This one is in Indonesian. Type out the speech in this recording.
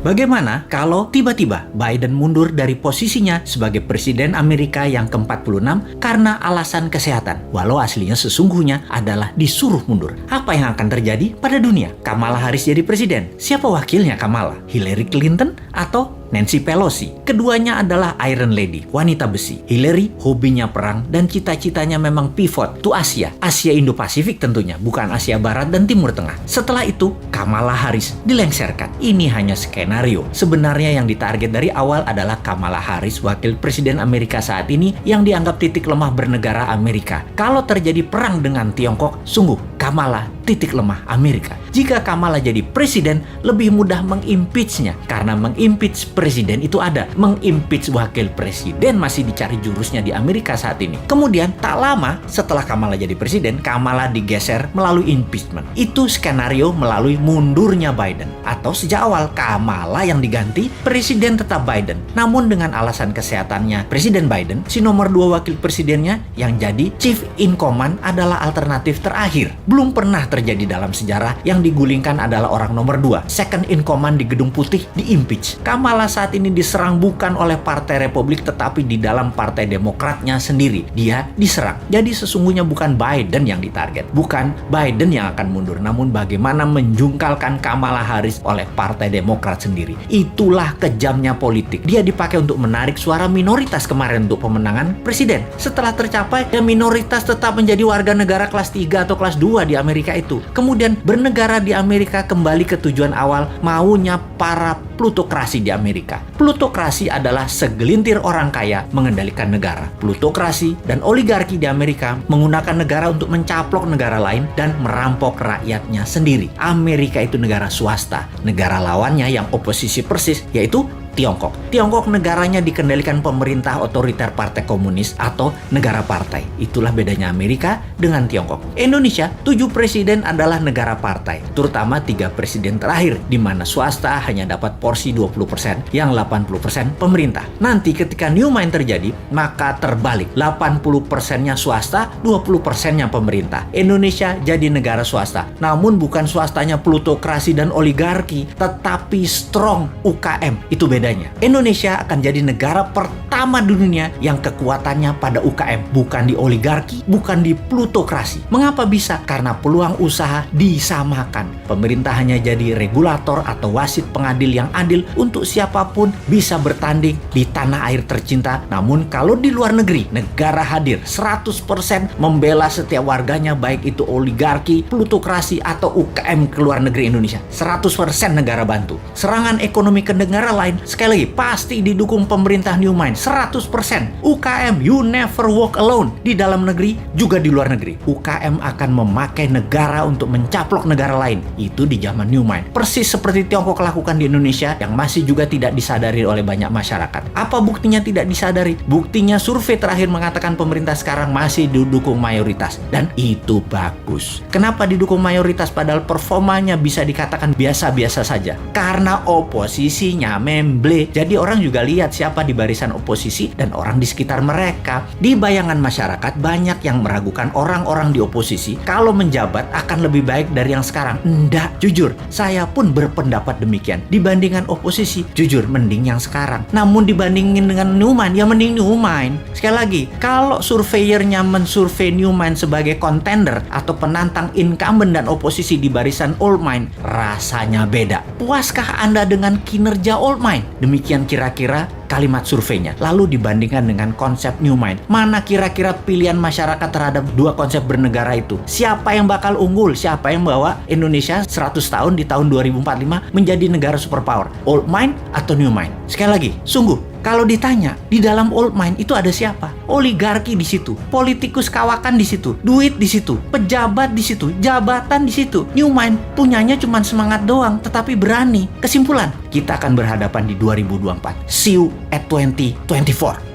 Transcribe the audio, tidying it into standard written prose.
Bagaimana kalau tiba-tiba Biden mundur dari posisinya sebagai Presiden Amerika yang ke-46 karena alasan kesehatan, walau aslinya sesungguhnya adalah disuruh mundur? Apa yang akan terjadi pada dunia? Kamala Harris jadi presiden. Siapa wakilnya Kamala? Hillary Clinton atau Nancy Pelosi? Keduanya adalah Iron Lady, wanita besi. Hillary hobinya perang dan cita-citanya memang pivot to Asia Indo-Pasifik tentunya, bukan Asia Barat dan Timur Tengah. Setelah itu, Kamala Harris dilengsarkan. Ini hanya skenario. Sebenarnya yang ditarget dari awal adalah Kamala Harris, wakil presiden Amerika saat ini yang dianggap titik lemah bernegara Amerika. Kalau terjadi perang dengan Tiongkok, sungguh Kamala titik lemah Amerika. Jika Kamala jadi presiden, lebih mudah mengimpeachnya, karena mengimpeach presiden itu ada. Mengimpeach wakil presiden masih dicari jurusnya di Amerika saat ini. Kemudian tak lama setelah Kamala jadi presiden, Kamala digeser melalui impeachment. Itu skenario melalui mundurnya Biden. Atau sejak awal Kamala yang diganti, presiden tetap Biden. Namun dengan alasan kesehatannya Presiden Biden, si nomor 2 wakil presidennya yang jadi chief in command adalah alternatif terakhir. Belum pernah terjadi dalam sejarah yang digulingkan adalah orang nomor 2, second in command di Gedung Putih, di-impeach. Kamala saat ini diserang bukan oleh Partai Republik tetapi di dalam Partai Demokratnya sendiri. Dia diserang. Jadi sesungguhnya bukan Biden yang ditarget, bukan Biden yang akan mundur, namun bagaimana menjungkalkan Kamala Harris oleh Partai Demokrat sendiri. Itulah kejamnya politik. Dia dipakai untuk menarik suara minoritas kemarin untuk pemenangan presiden. Setelah tercapai, ya minoritas tetap menjadi warga negara kelas 3 atau kelas 2 di Amerika itu. Kemudian bernegara di Amerika kembali ke tujuan awal, maunya para plutokrasi di Amerika. Plutokrasi adalah segelintir orang kaya mengendalikan negara. Plutokrasi dan oligarki di Amerika menggunakan negara untuk mencaplok negara lain dan merampok rakyatnya sendiri. Amerika itu negara swasta. Negara lawannya yang oposisi persis yaitu Tiongkok. Tiongkok negaranya dikendalikan pemerintah otoriter Partai Komunis atau negara partai. Itulah bedanya Amerika dengan Tiongkok. Indonesia, 7 presiden adalah negara partai, terutama 3 presiden terakhir, di mana swasta hanya dapat porsi 20%, yang 80% pemerintah. Nanti ketika new mind terjadi, maka terbalik. 80%-nya swasta, 20%-nya pemerintah. Indonesia jadi negara swasta, namun bukan swastanya plutokrasi dan oligarki, tetapi strong UKM. Itu bedanya. Indonesia akan jadi negara pertama di dunia yang kekuatannya pada UKM, bukan di oligarki, bukan di plutokrasi. Mengapa bisa? Karena peluang usaha disamakan. Pemerintah hanya jadi regulator atau wasit pengadil yang adil untuk siapapun bisa bertanding di tanah air tercinta. Namun kalau di luar negeri, negara hadir 100% membela setiap warganya, baik itu oligarki, plutokrasi atau UKM ke luar negeri Indonesia. 100% negara bantu. Serangan ekonomi ke negara lain, sekali lagi, pasti didukung pemerintah New Mind 100%. UKM, you never walk alone. Di dalam negeri, juga di luar negeri. UKM akan memakai negara untuk mencaplok negara lain. Itu di zaman New Mind. Persis seperti Tiongkok lakukan di Indonesia yang masih juga tidak disadari oleh banyak masyarakat. Apa buktinya tidak disadari? Buktinya survei terakhir mengatakan pemerintah sekarang masih didukung mayoritas. Dan itu bagus. Kenapa didukung mayoritas padahal performanya bisa dikatakan biasa-biasa saja? Karena oposisinya memble. Jadi orang juga lihat siapa di barisan oposisi dan orang di sekitar mereka. Di bayangan masyarakat banyak yang meragukan orang-orang di oposisi kalau menjabat akan lebih baik dari yang sekarang. Enggak, jujur, saya pun berpendapat demikian. Dibandingkan oposisi, jujur mending yang sekarang. Namun dibandingin dengan New Mind, ya mending New Mind. Sekali lagi, kalau surveyornya mensurvei New Mind sebagai contender atau penantang incumbent dan oposisi di barisan Old Mind, rasanya beda. Puaskah Anda dengan kinerja Old Mind? Demikian kira-kira kalimat surveinya. Lalu dibandingkan dengan konsep New Mind, mana kira-kira pilihan masyarakat terhadap dua konsep bernegara itu? Siapa yang bakal unggul? Siapa yang bawa Indonesia 100 tahun di tahun 2045 menjadi negara superpower? Old Mind atau New Mind? Sekali lagi, sungguh kalau ditanya, di dalam Old Mind itu ada siapa? Oligarki di situ, politikus kawakan di situ, duit di situ, pejabat di situ, jabatan di situ. New Mind punyanya cuma semangat doang, tetapi berani. Kesimpulan, kita akan berhadapan di 2024. See you at 2024.